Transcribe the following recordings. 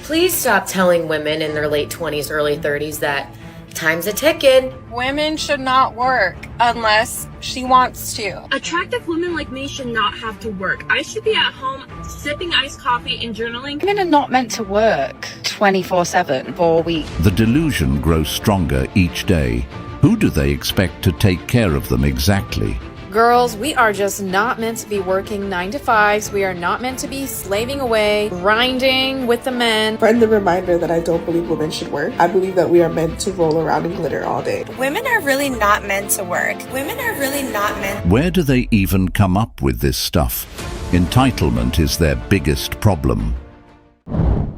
Please stop telling women in their late 20s, early 30s that time's a ticking. Women should not work unless she wants to. Attractive women like me should not have to work. I should be at home sipping iced coffee and journaling. Women are not meant to work 24/7 for a week. The delusion grows stronger each day. Who do they expect to take care of them exactly? Girls, we are just not meant to be working 9 to 5s. We are not meant to be slaving away, grinding with the men. Friendly reminder that I don't believe women should work. I believe that we are meant to roll around in glitter all day. Women are really not meant to work. Women are really not meant. Where do they even come up with this stuff? Entitlement is their biggest problem.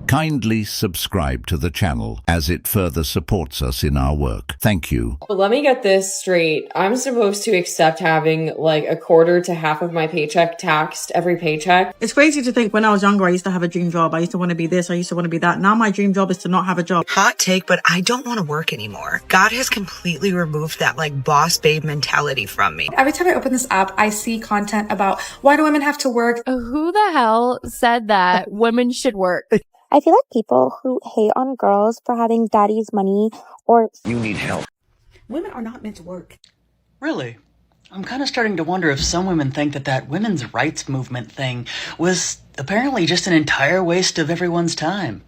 Kindly subscribe to the channel as it further supports us in our work. Thank you. But let me get this straight. I'm supposed to accept having like a quarter to half of my paycheck taxed every paycheck. It's crazy to think when I was younger, I used to have a dream job. I used to want to be this. I used to want to be that. Now my dream job is to not have a job. Hot take, but I don't want to work anymore. God has completely removed that like boss babe mentality from me. Every time I open this app, I see content about why do women have to work? Who the hell said that women should work? I feel like people who hate on girls for having daddy's money or... You need help. Women are not meant to work. Really? I'm kind of starting to wonder if some women think that women's rights movement thing was apparently just an entire waste of everyone's time.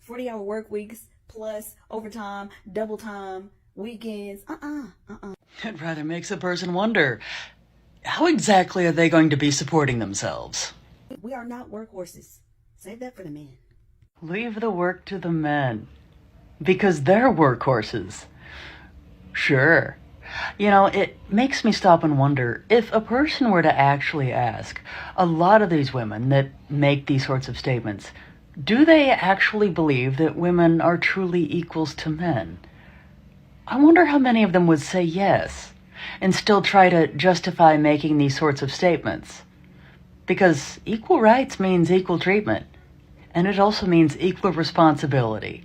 40-hour work weeks, plus overtime, double time, weekends, It rather makes a person wonder, how exactly are they going to be supporting themselves? We are not workhorses. Save that for the men. Leave the work to the men. Because they're workhorses. Sure. You know, it makes me stop and wonder, if a person were to actually ask a lot of these women that make these sorts of statements, do they actually believe that women are truly equals to men? I wonder how many of them would say yes, and still try to justify making these sorts of statements. Because equal rights means equal treatment. And it also means equal responsibility.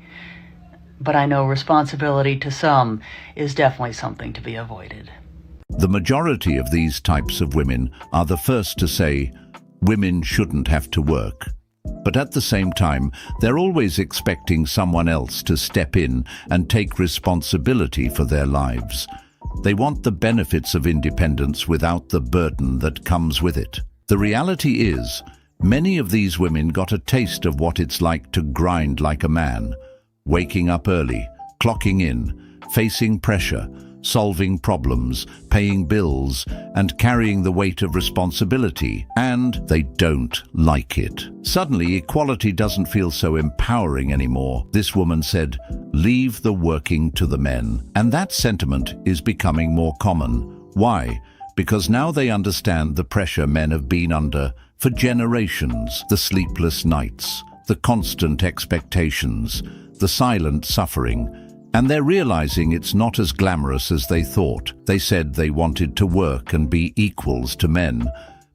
But I know responsibility to some is definitely something to be avoided. The majority of these types of women are the first to say, women shouldn't have to work. But at the same time, they're always expecting someone else to step in and take responsibility for their lives. They want the benefits of independence without the burden that comes with it. The reality is, many of these women got a taste of what it's like to grind like a man, waking up early, clocking in, facing pressure, solving problems, paying bills, and carrying the weight of responsibility, and they don't like it. Suddenly, equality doesn't feel so empowering anymore. This woman said, "Leave the working to the men." And that sentiment is becoming more common. Why? Because now they understand the pressure men have been under for generations, the sleepless nights, the constant expectations, the silent suffering, and they're realizing it's not as glamorous as they thought. They said they wanted to work and be equals to men,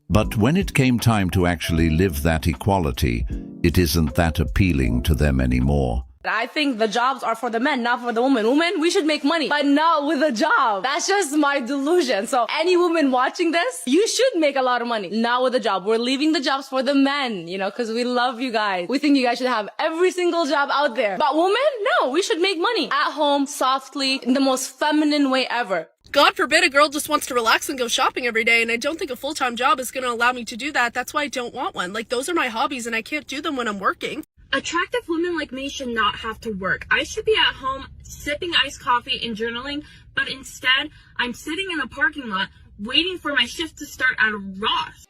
but when it came time to actually live that equality, it isn't that appealing to them anymore. I think the jobs are for the men, not for the women. Women, we should make money, but not with a job. That's just my delusion. So any woman watching this, you should make a lot of money, not with a job. We're leaving the jobs for the men, you know, because we love you guys. We think you guys should have every single job out there. But women, no, we should make money at home, softly, in the most feminine way ever. God forbid a girl just wants to relax and go shopping every day, and I don't think a full-time job is going to allow me to do that. That's why I don't want one. Like, those are my hobbies, and I can't do them when I'm working. Attractive women like me should not have to work. I should be at home sipping iced coffee and journaling, but instead, I'm sitting in a parking lot waiting for my shift to start at Ross.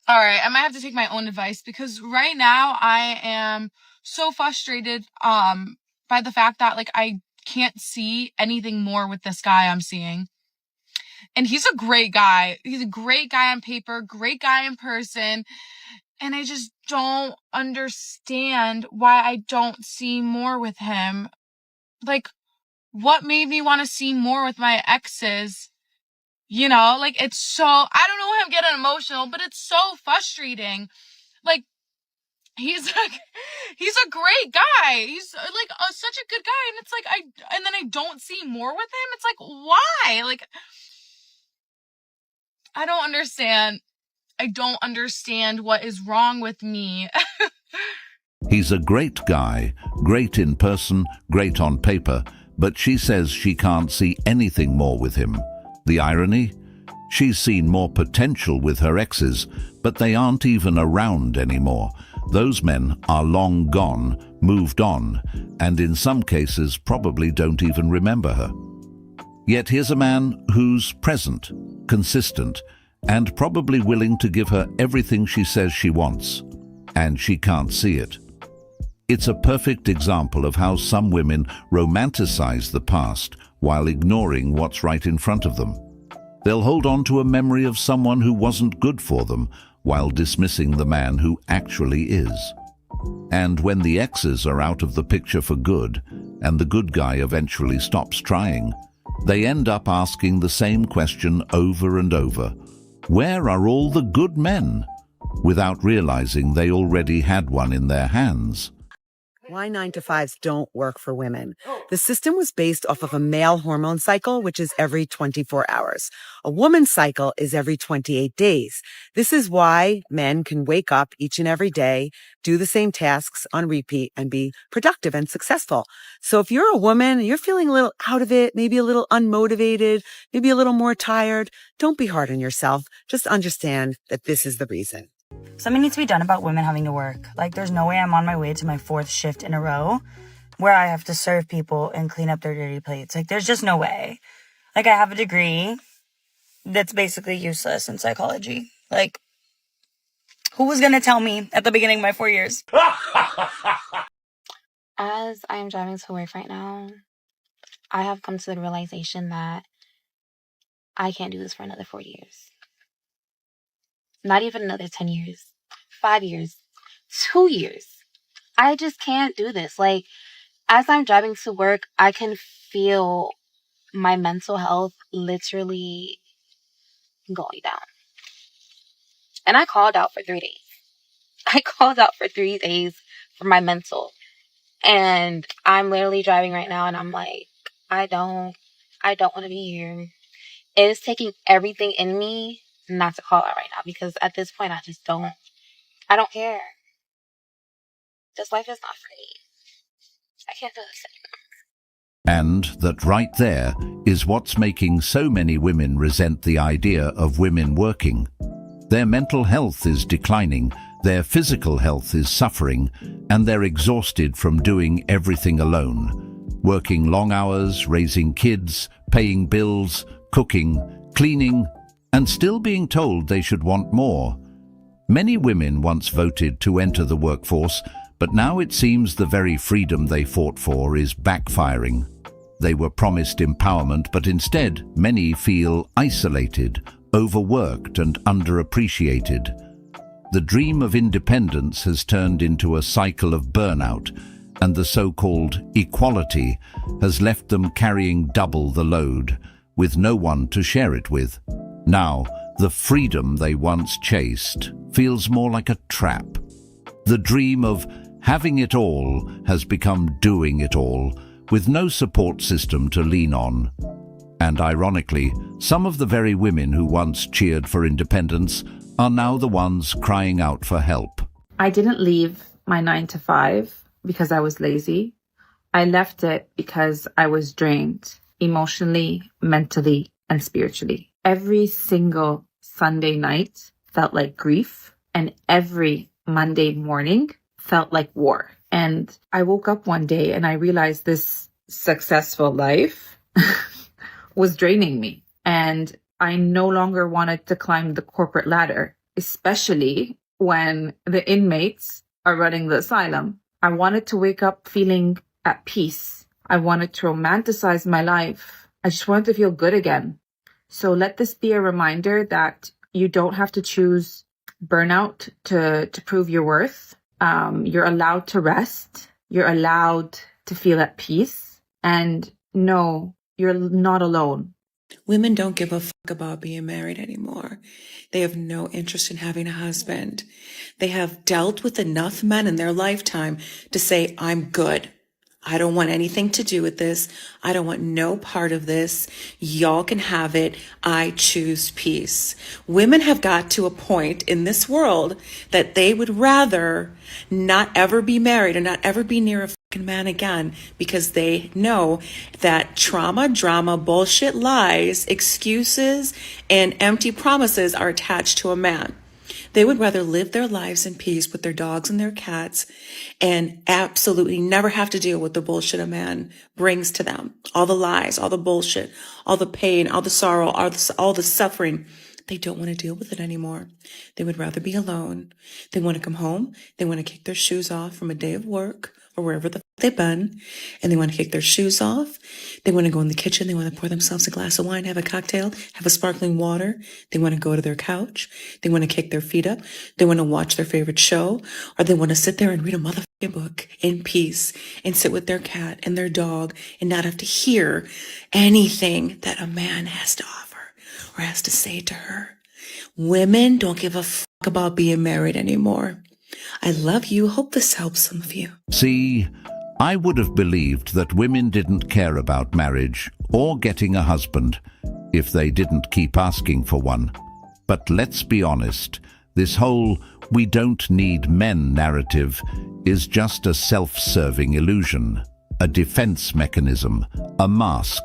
All right, I might have to take my own advice because right now I am so frustrated by the fact that like I can't see anything more with this guy I'm seeing. And he's a great guy. He's a great guy on paper, great guy in person. And I just don't understand why I don't see more with him. Like, what made me want to see more with my exes? You know, like, it's so, I don't know why I'm getting emotional, but it's so frustrating. Like, he's a great guy. He's like such a good guy. And it's like, and then I don't see more with him. It's like, why? Like, I don't understand. I don't understand what is wrong with me. He's a great guy, great in person, great on paper, but she says she can't see anything more with him. The irony? She's seen more potential with her exes, but they aren't even around anymore. Those men are long gone, moved on, and in some cases probably don't even remember her. Yet here's a man who's present, consistent, and probably willing to give her everything she says she wants, and she can't see it. It's a perfect example of how some women romanticize the past while ignoring what's right in front of them. They'll hold on to a memory of someone who wasn't good for them while dismissing the man who actually is. And when the exes are out of the picture for good, and the good guy eventually stops trying, they end up asking the same question over and over. Where are all the good men? Without realizing they already had one in their hands. Why 9-to-5s don't work for women. The system was based off of a male hormone cycle, which is every 24 hours. A woman's cycle is every 28 days. This is why men can wake up each and every day, do the same tasks on repeat, and be productive and successful. So if you're a woman, you're feeling a little out of it, maybe a little unmotivated, maybe a little more tired, don't be hard on yourself. Just understand that this is the reason. Something needs to be done about women having to work. Like, there's no way I'm on my way to my 4th shift in a row where I have to serve people and clean up their dirty plates. Like, there's just no way. Like, I have a degree that's basically useless in psychology. Like, who was going to tell me at the beginning of my 4 years? As I am driving to work right now, I have come to the realization that I can't do this for another 4 years. Not even another 10 years, 5 years, 2 years. I just can't do this. Like, as I'm driving to work, I can feel my mental health literally going down. And I called out for 3 days. I called out for 3 days for my mental. And I'm literally driving right now and I'm like, I don't want to be here. It is taking everything in me not to call out right now, because at this point I don't care. This life is not free. I can't do this anymore. And that right there is what's making so many women resent the idea of women working. Their mental health is declining, their physical health is suffering, and they're exhausted from doing everything alone. Working long hours, raising kids, paying bills, cooking, cleaning, and still being told they should want more. Many women once voted to enter the workforce, but now it seems the very freedom they fought for is backfiring. They were promised empowerment, but instead many feel isolated, overworked and underappreciated. The dream of independence has turned into a cycle of burnout, and the so-called equality has left them carrying double the load, with no one to share it with. Now, the freedom they once chased feels more like a trap. The dream of having it all has become doing it all, with no support system to lean on. And ironically, some of the very women who once cheered for independence are now the ones crying out for help. I didn't leave my 9-to-5 because I was lazy. I left it because I was drained emotionally, mentally, and spiritually. Every single Sunday night felt like grief, and every Monday morning felt like war. And I woke up one day and I realized this successful life was draining me. And I no longer wanted to climb the corporate ladder, especially when the inmates are running the asylum. I wanted to wake up feeling at peace. I wanted to romanticize my life. I just wanted to feel good again. So let this be a reminder that you don't have to choose burnout to prove your worth. You're allowed to rest. You're allowed to feel at peace. And no, you're not alone. Women don't give a fuck about being married anymore. They have no interest in having a husband. They have dealt with enough men in their lifetime to say, I'm good. I don't want anything to do with this. I don't want no part of this. Y'all can have it. I choose peace. Women have got to a point in this world that they would rather not ever be married or not ever be near a fucking man again, because they know that trauma, drama, bullshit, lies, excuses, and empty promises are attached to a man. They would rather live their lives in peace with their dogs and their cats and absolutely never have to deal with the bullshit a man brings to them. All the lies, all the bullshit, all the pain, all the sorrow, all the suffering. They don't want to deal with it anymore. They would rather be alone. They want to come home. They want to kick their shoes off from a day of work or wherever the f they've been, and they want to kick their shoes off. They want to go in the kitchen. They want to pour themselves a glass of wine, have a cocktail, have a sparkling water. They want to go to their couch. They want to kick their feet up. They want to watch their favorite show, or they want to sit there and read a motherfucking book in peace and sit with their cat and their dog and not have to hear anything that a man has to offer or has to say to her. Women don't give a fuck about being married anymore. I love you. Hope this helps some of you. See, I would have believed that women didn't care about marriage or getting a husband if they didn't keep asking for one. But let's be honest, this whole "we don't need men" narrative is just a self-serving illusion, a defense mechanism, a mask.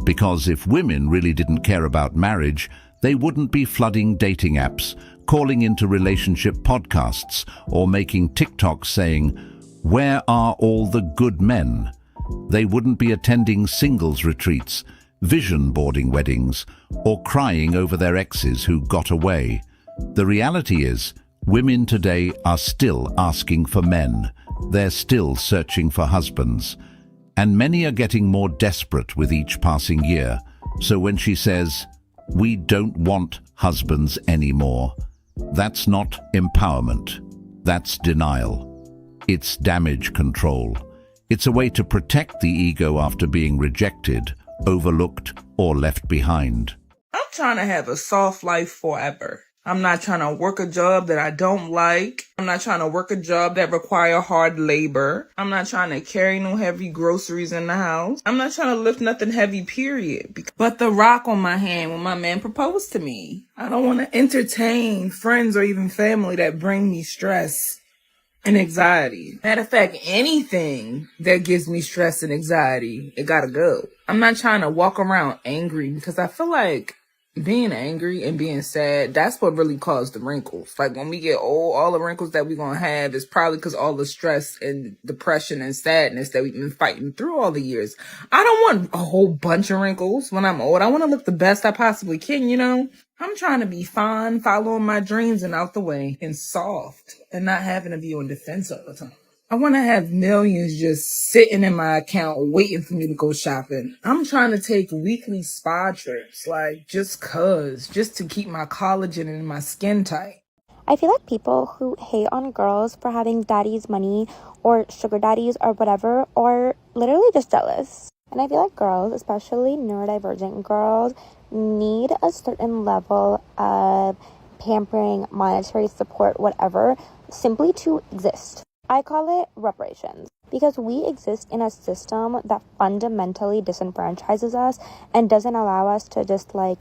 Because if women really didn't care about marriage, they wouldn't be flooding dating apps, calling into relationship podcasts, or making TikToks saying, "Where are all the good men?" They wouldn't be attending singles retreats, vision boarding weddings, or crying over their exes who got away. The reality is, women today are still asking for men. They're still searching for husbands. And many are getting more desperate with each passing year. So when she says, "We don't want husbands anymore," that's not empowerment. That's denial. It's damage control. It's a way to protect the ego after being rejected, overlooked, or left behind. I'm trying to have a soft life forever. I'm not trying to work a job that I don't like. I'm not trying to work a job that require hard labor. I'm not trying to carry no heavy groceries in the house. I'm not trying to lift nothing heavy, period. But the rock on my hand when my man proposed to me. I don't want to entertain friends or even family that bring me stress and anxiety. Matter of fact, anything that gives me stress and anxiety, it gotta go. I'm not trying to walk around angry, because I feel like being angry and being sad, that's what really caused the wrinkles. Like when we get old, all the wrinkles that we're going to have is probably because all the stress and depression and sadness that we've been fighting through all the years. I don't want a whole bunch of wrinkles when I'm old. I want to look the best I possibly can, you know? I'm trying to be fine, following my dreams and out the way and soft and not having to be on defense all the time. I want to have millions just sitting in my account waiting for me to go shopping. I'm trying to take weekly spa trips, like just to keep my collagen and my skin tight. I feel like people who hate on girls for having daddy's money or sugar daddies or whatever are literally just jealous. And I feel like girls, especially neurodivergent girls, need a certain level of pampering, monetary support, whatever, simply to exist. I call it reparations, because we exist in a system that fundamentally disenfranchises us and doesn't allow us to just like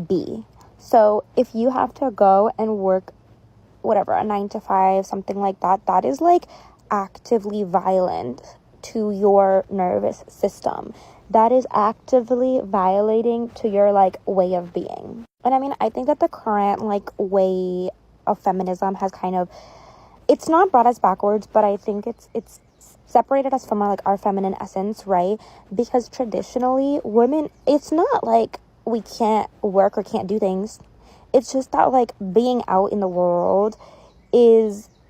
be. So if you have to go and work whatever, a 9 to 5, something like that, that is like actively violent to your nervous system. That is actively violating to your like way of being. And I mean, I think that the current like way of feminism has kind of, it's not brought us backwards, but I think it's separated us from our, like our feminine essence, right? Because traditionally, women, it's not like we can't work or can't do things. It's just that like being out in the world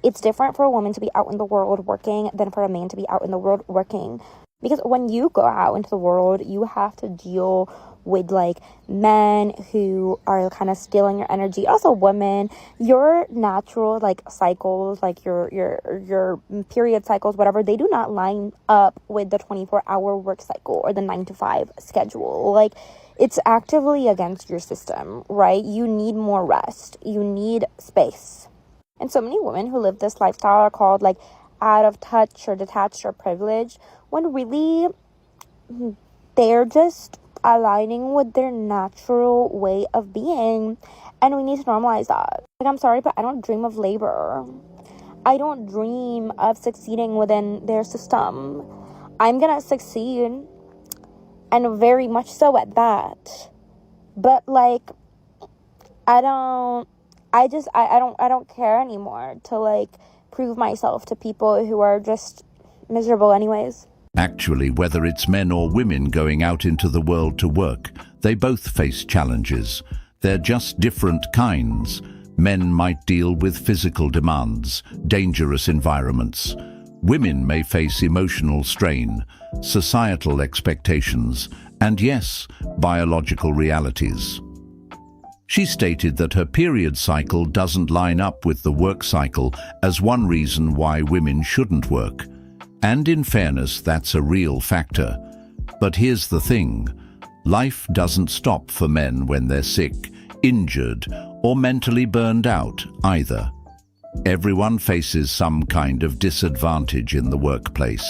it's different for a woman to be out in the world working than for a man to be out in the world working. Because when you go out into the world, you have to deal with like men who are kind of stealing your energy. Also women, your natural like cycles, like your period cycles, whatever, they do not line up with the 24-hour work cycle or the 9 to 5 schedule. Like it's actively against your system, right? You need more rest. You need space. And so many women who live this lifestyle are called like out of touch or detached or privileged, when really they're just aligning with their natural way of being, and we need to normalize that. Like, I'm sorry, but I don't dream of labor. I don't dream of succeeding within their system. I'm gonna succeed, and very much so at that. But like, I don't care anymore to like prove myself to people who are just miserable anyways. Actually, whether it's men or women going out into the world to work, they both face challenges. They're just different kinds. Men might deal with physical demands, dangerous environments. Women may face emotional strain, societal expectations, and yes, biological realities. She stated that her period cycle doesn't line up with the work cycle as one reason why women shouldn't work. And in fairness, that's a real factor. But here's the thing. Life doesn't stop for men when they're sick, injured, or mentally burned out either. Everyone faces some kind of disadvantage in the workplace.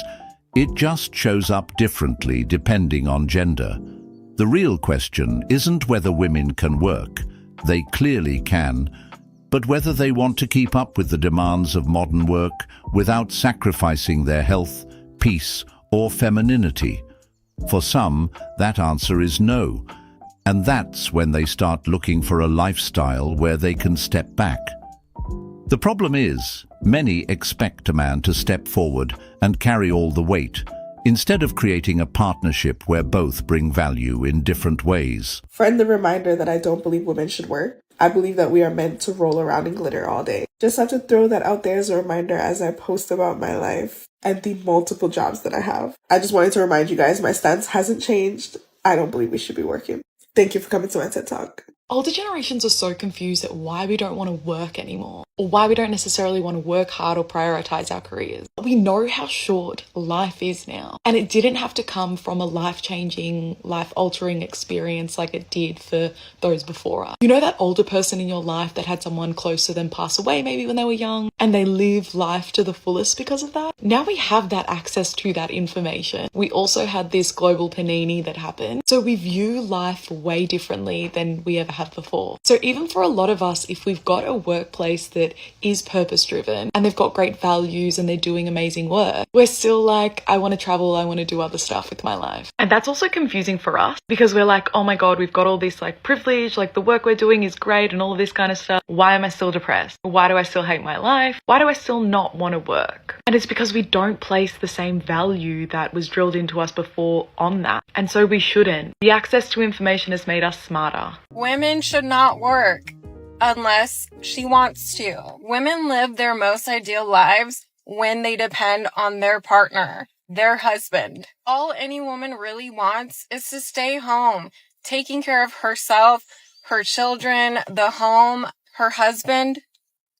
It just shows up differently depending on gender. The real question isn't whether women can work. They clearly can. But whether they want to keep up with the demands of modern work without sacrificing their health, peace, or femininity. For some, that answer is no, and that's when they start looking for a lifestyle where they can step back. The problem is, many expect a man to step forward and carry all the weight, instead of creating a partnership where both bring value in different ways. Friendly reminder that I don't believe women should work. I believe that we are meant to roll around in glitter all day. Just have to throw that out there as a reminder as I post about my life and the multiple jobs that I have. I just wanted to remind you guys my stance hasn't changed. I don't believe we should be working. Thank you for coming to my TED Talk. Older generations are so confused at why we don't want to work anymore, or why we don't necessarily want to work hard or prioritize our careers. We know how short life is now, and it didn't have to come from a life-changing, life-altering experience like it did for those before us. You know that older person in your life that had someone close to them pass away maybe when they were young, and they lived life to the fullest because of that? Now we have that access to that information. We also had this global panini that happened, so we view life way differently than we ever have before. So even for a lot of us, if we've got a workplace that is purpose driven and they've got great values and they're doing amazing work, we're still like, I want to travel, I want to do other stuff with my life. And that's also confusing for us because we're like, oh my God, we've got all this like privilege, like the work we're doing is great and all of this kind of stuff. Why am I still depressed? Why do I still hate my life? Why do I still not want to work? And it's because we don't place the same value that was drilled into us before on that. And so we shouldn't. The access to information has made us smarter. Women should not work unless she wants to. Women live their most ideal lives when they depend on their partner, their husband. All any woman really wants is to stay home, taking care of herself, her children, the home, her husband.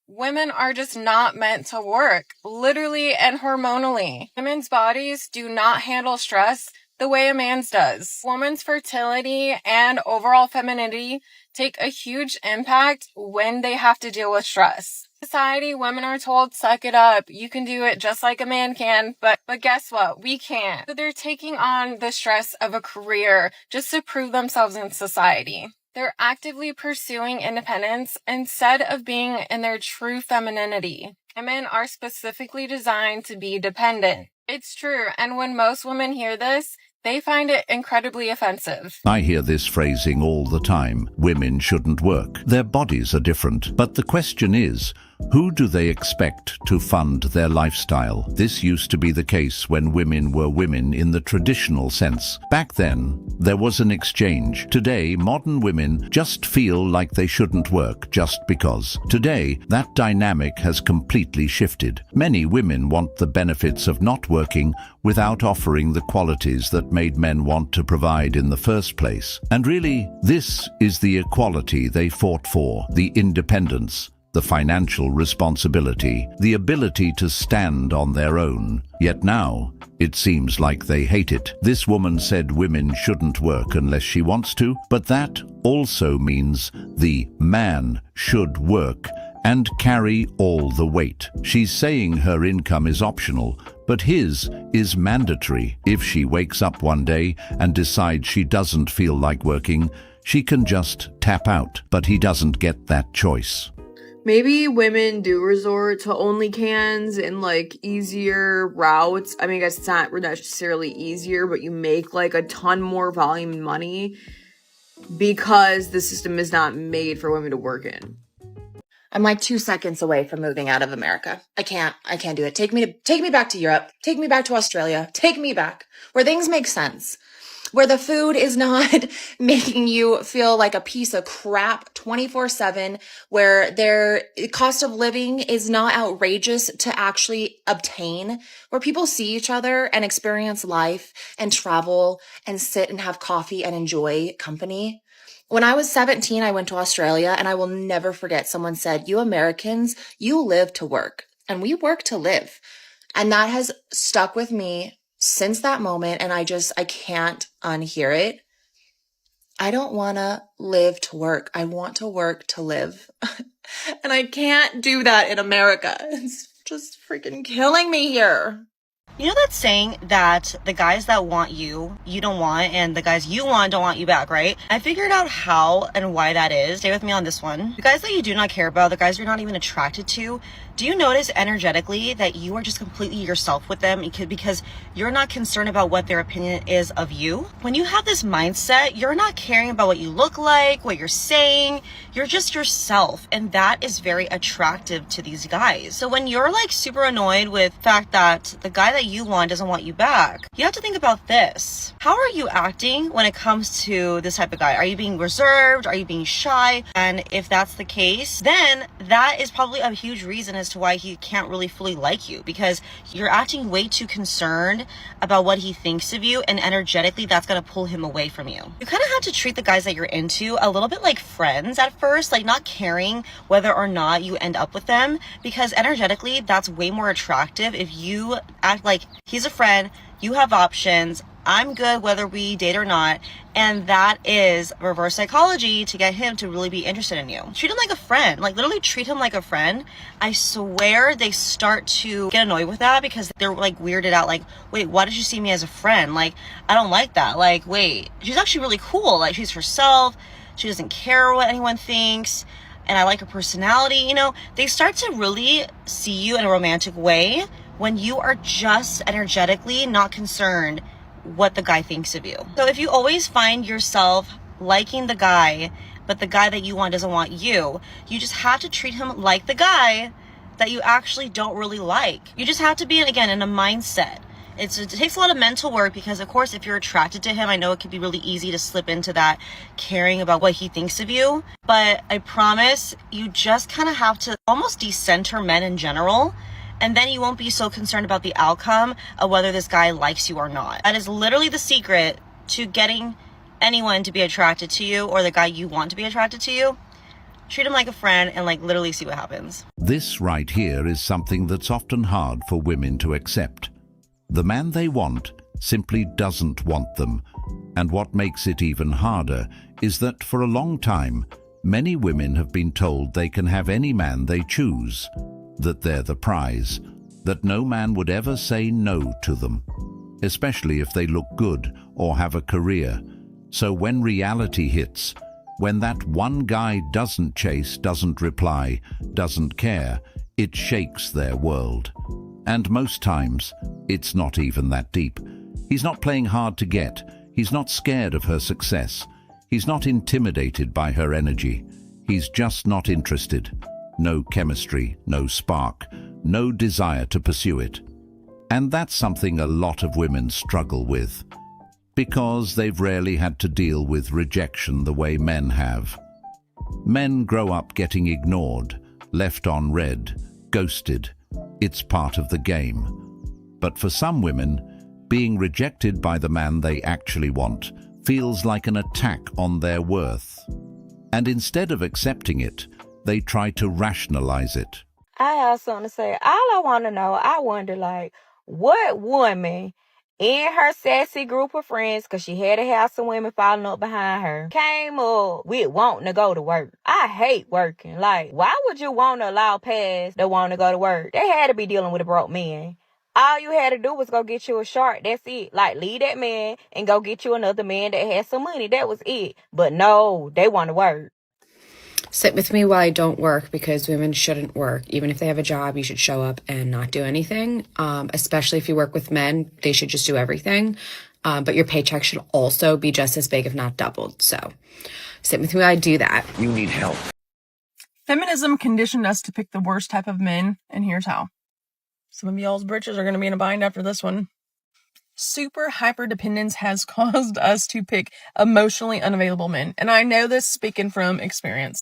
Women are just not meant to work, literally and hormonally. Women's bodies do not handle stress the way a man's does. Women's fertility and overall femininity take a huge impact when they have to deal with stress. In society, women are told, suck it up, you can do it just like a man can, but guess what? We can't. So they're taking on the stress of a career just to prove themselves in society. They're actively pursuing independence instead of being in their true femininity. Women are specifically designed to be dependent. It's true, and when most women hear this, they find it incredibly offensive. I hear this phrasing all the time. Women shouldn't work. Their bodies are different. But the question is, who do they expect to fund their lifestyle? This used to be the case when women were women in the traditional sense. Back then, there was an exchange. Today, modern women just feel like they shouldn't work just because. Today, that dynamic has completely shifted. Many women want the benefits of not working without offering the qualities that made men want to provide in the first place. And really, this is the equality they fought for, the independence, the financial responsibility, the ability to stand on their own. Yet now, it seems like they hate it. This woman said women shouldn't work unless she wants to, but that also means the man should work and carry all the weight. She's saying her income is optional, But his is mandatory. If she wakes up one day and decides she doesn't feel like working, she can just tap out, but he doesn't get that choice. Maybe women do resort to OnlyCans and like easier routes. I mean, I guess it's not necessarily easier, but you make like a ton more volume and money because the system is not made for women to work in. I'm like 2 seconds away from moving out of America. I can't do it. Take me back to Europe. Take me back to Australia. Take me back where things make sense. Where the food is not making you feel like a piece of crap 24/7, where their cost of living is not outrageous to actually obtain, where people see each other and experience life and travel and sit and have coffee and enjoy company. When I was 17, I went to Australia, and I will never forget someone said, "You Americans, you live to work and we work to live." And that has stuck with me since that moment, and I can't unhear it. I don't want to live to work. I want to work to live. And I can't do that in America. It's just freaking killing me here. You know that saying that the guys that want you, you don't want, and the guys you want don't want you back, right? I figured out how and why that is. Stay with me on this one. The guys that you do not care about, the guys you're not even attracted to, do you notice energetically that you are just completely yourself with them because you're not concerned about what their opinion is of you? When you have this mindset, you're not caring about what you look like, what you're saying, you're just yourself. And that is very attractive to these guys. So when you're like super annoyed with the fact that the guy that you want doesn't want you back, you have to think about this. How are you acting when it comes to this type of guy? Are you being reserved? Are you being shy? And if that's the case, then that is probably a huge reason as to why he can't really fully like you, because you're acting way too concerned about what he thinks of you, and energetically that's going to pull him away from you. You kind of have to treat the guys that you're into a little bit like friends at first, like not caring whether or not you end up with them, because energetically that's way more attractive if you act like he's a friend, you have options, I'm good whether we date or not, and that is reverse psychology to get him to really be interested in you. Treat him like a friend, like literally treat him like a friend. I swear they start to get annoyed with that because they're like weirded out, like, wait, why did you see me as a friend? Like, I don't like that. Like, wait, she's actually really cool. Like, she's herself. She doesn't care what anyone thinks. And I like her personality. You know, they start to really see you in a romantic way when you are just energetically not concerned what the guy thinks of you. So if you always find yourself liking the guy, but the guy that you want doesn't want you, you just have to treat him like the guy that you actually don't really like. You just have to be, again, in a mindset. It takes a lot of mental work because, of course, if you're attracted to him, I know it can be really easy to slip into that caring about what he thinks of you. But I promise you just kind of have to almost decenter men in general. And then you won't be so concerned about the outcome of whether this guy likes you or not. That is literally the secret to getting anyone to be attracted to you, or the guy you want to be attracted to you. Treat him like a friend and like literally see what happens. This right here is something that's often hard for women to accept. The man they want simply doesn't want them. And what makes it even harder is that for a long time, many women have been told they can have any man they choose, that they're the prize, that no man would ever say no to them, especially if they look good or have a career. So when reality hits, when that one guy doesn't chase, doesn't reply, doesn't care, it shakes their world. And most times, it's not even that deep. He's not playing hard to get. He's not scared of her success. He's not intimidated by her energy. He's just not interested. No chemistry, no spark, no desire to pursue it. And that's something a lot of women struggle with, because they've rarely had to deal with rejection the way men have. Men grow up getting ignored, left on red, ghosted. It's part of the game. But for some women, being rejected by the man they actually want feels like an attack on their worth. And instead of accepting it, they try to rationalize it. I have something to say. All I want to know, I wonder, like, what woman in her sassy group of friends, because she had to have some women following up behind her, came up with wanting to go to work. I hate working. Like, why would you want to allow past that want to go to work? They had to be dealing with a broke man. All you had to do was go get you a shark. That's it. Like, leave that man and go get you another man that has some money. That was it. But no, they want to work. Sit with me while I don't work, because women shouldn't work. Even if they have a job, you should show up and not do anything. Especially if you work with men, they should just do everything. But your paycheck should also be just as big, if not doubled. So sit with me while I do that. You need help. Feminism conditioned us to pick the worst type of men, and here's how. Some of y'all's britches are going to be in a bind after this one. Super hyper dependence has caused us to pick emotionally unavailable men. And I know this speaking from experience.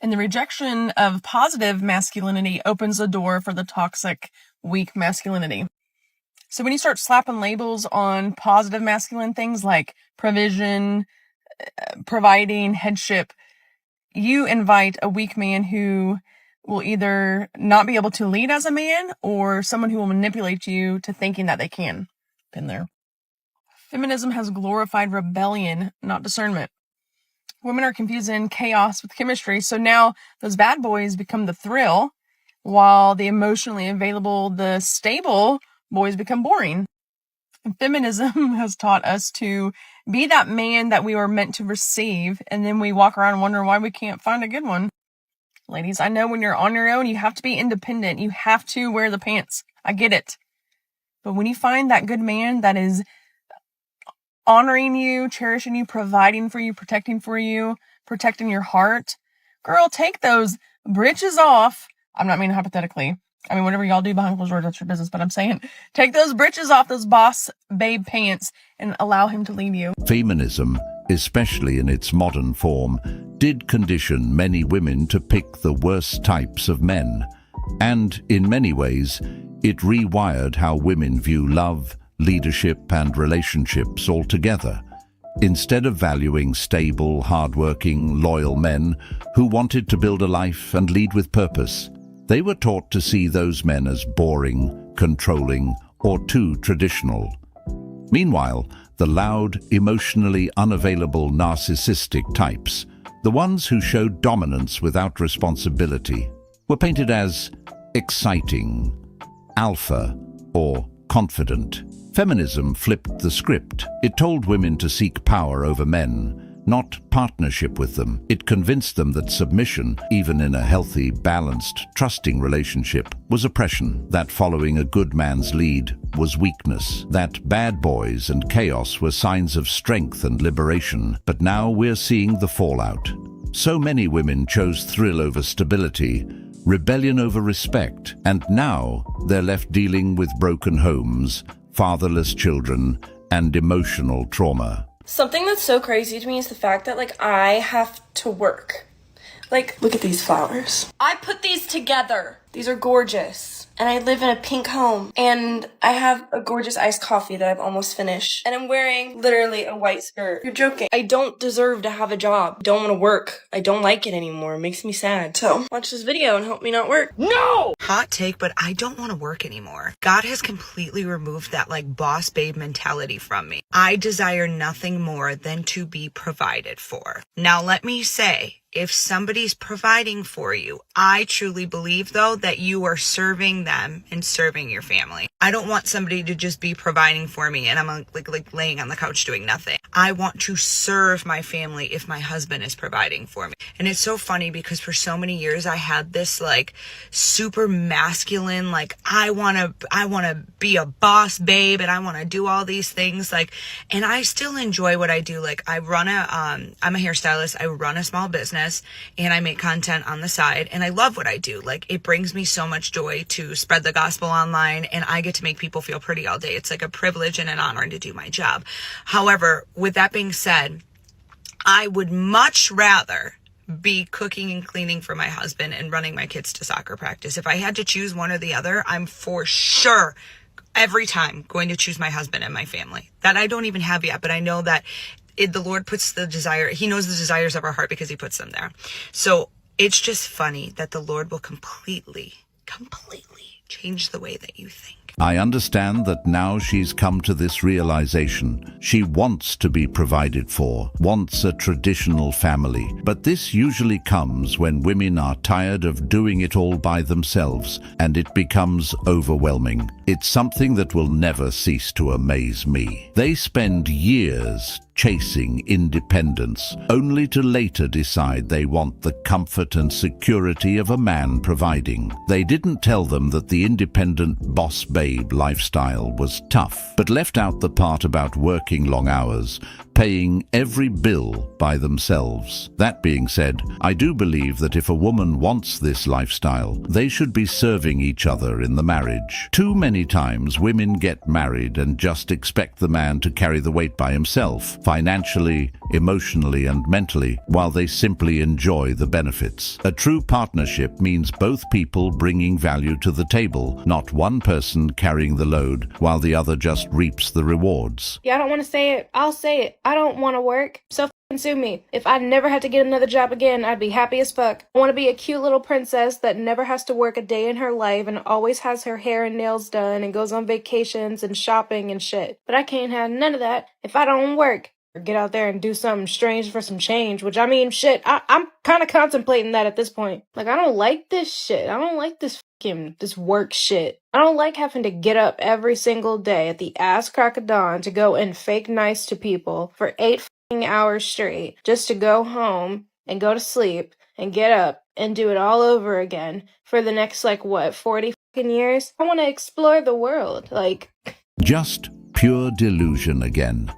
And the rejection of positive masculinity opens the door for the toxic, weak masculinity. So when you start slapping labels on positive masculine things like provision, providing, headship, you invite a weak man who will either not be able to lead as a man or someone who will manipulate you to thinking that they can. Been there. Feminism has glorified rebellion, not discernment. Women are confusing chaos with chemistry, so now those bad boys become the thrill, while the emotionally available, the stable boys become boring. And feminism has taught us to be that man that we were meant to receive, and then we walk around wondering why we can't find a good one. Ladies, I know when you're on your own, you have to be independent. You have to wear the pants. I get it. But when you find that good man that is honoring you, cherishing you, providing for you, protecting your heart, girl, take those britches off. I'm not meaning hypothetically. I mean, whatever y'all do behind closed doors, that's your business. But I'm saying, take those britches off, those boss babe pants, and allow him to lead you. Feminism, especially in its modern form, did condition many women to pick the worst types of men. And, in many ways, it rewired how women view love, leadership and relationships altogether. Instead of valuing stable, hardworking, loyal men who wanted to build a life and lead with purpose, they were taught to see those men as boring, controlling, or too traditional. Meanwhile, the loud, emotionally unavailable narcissistic types, the ones who showed dominance without responsibility, were painted as exciting, alpha, or confident. Feminism flipped the script. It told women to seek power over men, not partnership with them. It convinced them that submission, even in a healthy, balanced, trusting relationship, was oppression, that following a good man's lead was weakness, that bad boys and chaos were signs of strength and liberation. But now we're seeing the fallout. So many women chose thrill over stability, rebellion over respect, and now they're left dealing with broken homes, fatherless children, and emotional trauma. Something that's so crazy to me is the fact that, like, I have to work. Like, look at these flowers. I put these together. These are gorgeous. And I live in a pink home. And I have a gorgeous iced coffee that I've almost finished. And I'm wearing literally a white skirt. You're joking. I don't deserve to have a job. Don't want to work. I don't like it anymore. It makes me sad. So, watch this video and help me not work. No! Hot take, but I don't want to work anymore. God has completely removed that, like, boss babe mentality from me. I desire nothing more than to be provided for. Now, let me say, if somebody's providing for you, I truly believe, though, that you are serving them and serving your family. I don't want somebody to just be providing for me and I'm like laying on the couch doing nothing. I want to serve my family if my husband is providing for me. And it's so funny because for so many years I had this like super masculine, like I want to be a boss babe and I want to do all these things, like, and I still enjoy what I do. Like I'm a hairstylist. I run a small business and I make content on the side and I love what I do. Like it brings me so much joy to spread the gospel online and I get to make people feel pretty all day. It's like a privilege and an honor to do my job. However, with that being said, I would much rather be cooking and cleaning for my husband and running my kids to soccer practice. If I had to choose one or the other, I'm for sure every time going to choose my husband and my family. That I don't even have yet, but I know that the Lord puts the desire, he knows the desires of our heart because he puts them there. So it's just funny that the Lord will completely change the way that you think. I understand that now she's come to this realization. She wants to be provided for, wants a traditional family. But this usually comes when women are tired of doing it all by themselves, and it becomes overwhelming. It's something that will never cease to amaze me. They spend years chasing independence, only to later decide they want the comfort and security of a man providing. They didn't tell them that the independent boss babe lifestyle was tough, but left out the part about working long hours, paying every bill by themselves. That being said, I do believe that if a woman wants this lifestyle, they should be serving each other in the marriage. Too many times women get married and just expect the man to carry the weight by himself, financially, emotionally, and mentally, while they simply enjoy the benefits. A true partnership means both people bringing value to the table, not one person carrying the load while the other just reaps the rewards. Yeah, I don't want to say it. I'll say it. I don't want to work. So sue me. If I never had to get another job again, I'd be happy as fuck. I want to be a cute little princess that never has to work a day in her life and always has her hair and nails done and goes on vacations and shopping and shit. But I can't have none of that if I don't work. Or get out there and do something strange for some change, which I mean, shit, I'm kind of contemplating that at this point. Like, I don't like this shit. I don't like this work shit. I don't like having to get up every single day at the ass crack of dawn to go and fake nice to people for 8 hours straight just to go home and go to sleep and get up and do it all over again for the next, 40 years? I want to explore the world, Just pure delusion again.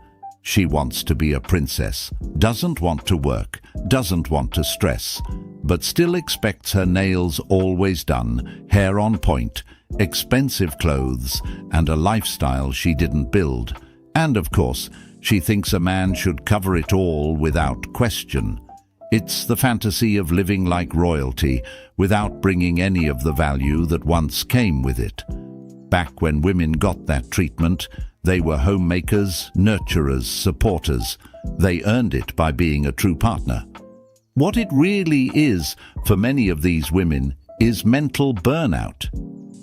She wants to be a princess, doesn't want to work, doesn't want to stress, but still expects her nails always done, hair on point, expensive clothes, and a lifestyle she didn't build. And of course, she thinks a man should cover it all without question. It's the fantasy of living like royalty without bringing any of the value that once came with it. Back when women got that treatment, they were homemakers, nurturers, supporters. They earned it by being a true partner. What it really is for many of these women is mental burnout.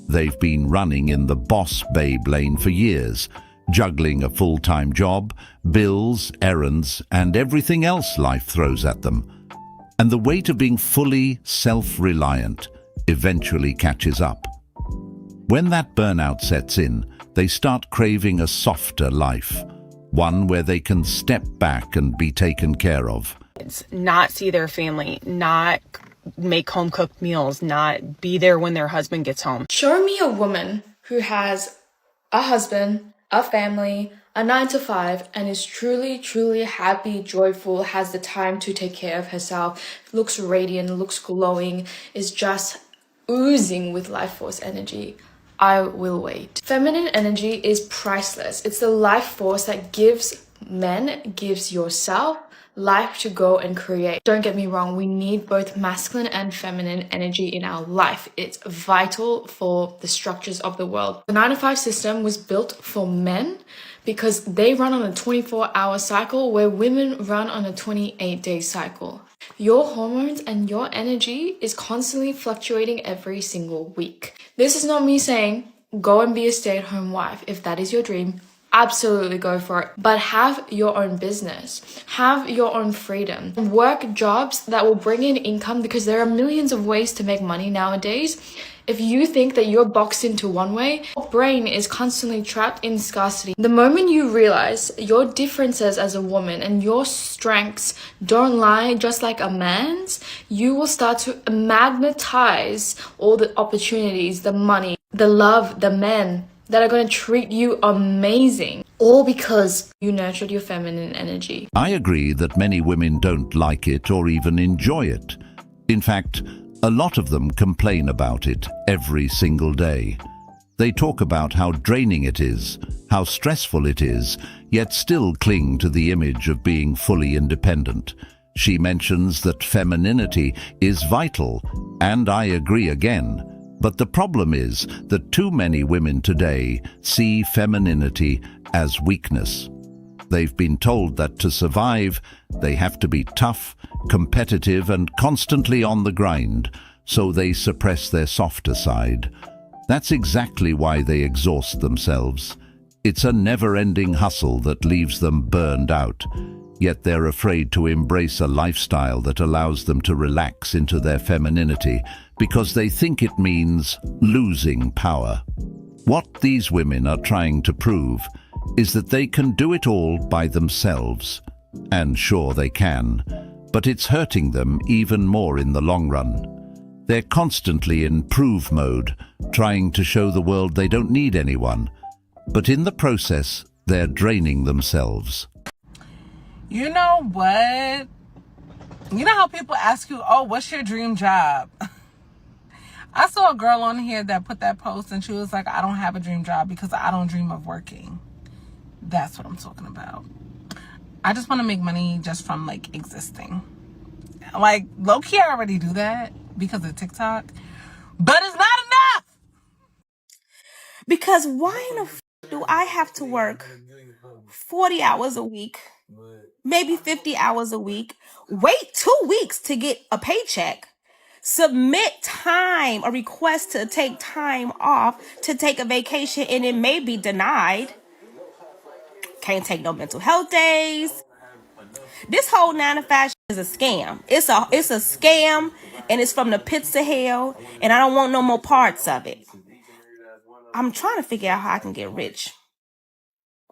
They've been running in the boss babe lane for years, juggling a full-time job, bills, errands, and everything else life throws at them. And the weight of being fully self-reliant eventually catches up. When that burnout sets in, they start craving a softer life, one where they can step back and be taken care of. Not see their family, not make home-cooked meals, not be there when their husband gets home. Show me a woman who has a husband, a family, a 9-to-5, and is truly, truly happy, joyful, has the time to take care of herself, looks radiant, looks glowing, is just oozing with life force energy. I will wait. Feminine energy is priceless. It's the life force that gives yourself life to go and create. Don't get me wrong, we need both masculine and feminine energy in our life. It's vital for the structures of the world. The 9-to-5 system was built for men because they run on a 24-hour cycle where women run on a 28-day cycle. Your hormones and your energy is constantly fluctuating every single week. This is not me saying go and be a stay-at-home wife. If that is your dream, absolutely go for it. But have your own business. Have your own freedom. Work jobs that will bring in income, because there are millions of ways to make money nowadays. If you think that you're boxed into one way, your brain is constantly trapped in scarcity. The moment you realize your differences as a woman and your strengths don't lie just like a man's, you will start to magnetize all the opportunities, the money, the love, the men that are going to treat you amazing, all because you nurtured your feminine energy. I agree that many women don't like it or even enjoy it. In fact, a lot of them complain about it every single day. They talk about how draining it is, how stressful it is, yet still cling to the image of being fully independent. She mentions that femininity is vital, and I agree again. But the problem is that too many women today see femininity as weakness. They've been told that to survive, they have to be tough, competitive, and constantly on the grind, so they suppress their softer side. That's exactly why they exhaust themselves. It's a never-ending hustle that leaves them burned out, yet they're afraid to embrace a lifestyle that allows them to relax into their femininity because they think it means losing power. What these women are trying to prove is that they can do it all by themselves. And sure they can, but it's hurting them even more in the long run. They're constantly in prove mode, trying to show the world they don't need anyone. But in the process, they're draining themselves. You know what? You know how people ask you, oh, what's your dream job? I saw a girl on here that put that post and she was like, I don't have a dream job because I don't dream of working. That's what I'm talking about. I just want to make money just from like existing. Like low-key, I already do that because of TikTok, but it's not enough. Because why in the do I have to work 40 hours a week, maybe 50 hours a week, wait 2 weeks to get a paycheck, submit a request to take time off to take a vacation, and it may be denied. Can't take no mental health days. This whole 9 to 5 is a scam. It's a scam, and it's from the pits of hell, and I don't want no more parts of it. I'm trying to figure out how I can get rich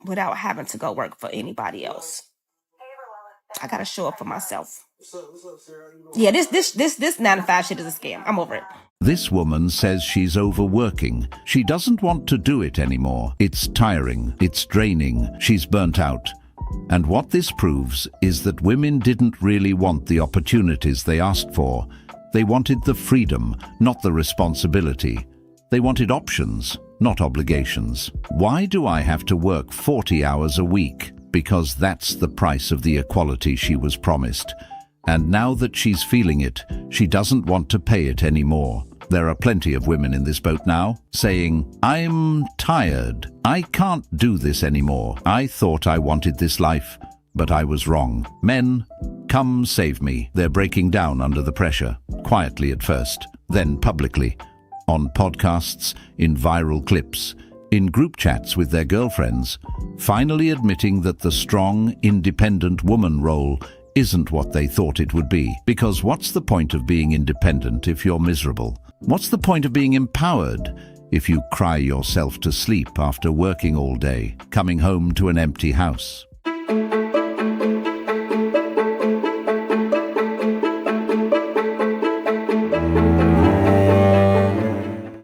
without having to go work for anybody else. I gotta show up for myself. Yeah, this 9 to 5 shit is a scam. I'm over it. This woman says she's overworking. She doesn't want to do it anymore. It's tiring. It's draining. She's burnt out. And what this proves is that women didn't really want the opportunities they asked for. They wanted the freedom, not the responsibility. They wanted options, not obligations. Why do I have to work 40 hours a week? Because that's the price of the equality she was promised. And now that she's feeling it, she doesn't want to pay it anymore. There are plenty of women in this boat now, saying, I'm tired. I can't do this anymore. I thought I wanted this life, but I was wrong. Men, come save me. They're breaking down under the pressure, quietly at first, then publicly, on podcasts, in viral clips, in group chats with their girlfriends, finally admitting that the strong, independent woman role isn't what they thought it would be. Because what's the point of being independent if you're miserable? What's the point of being empowered if you cry yourself to sleep after working all day, coming home to an empty house?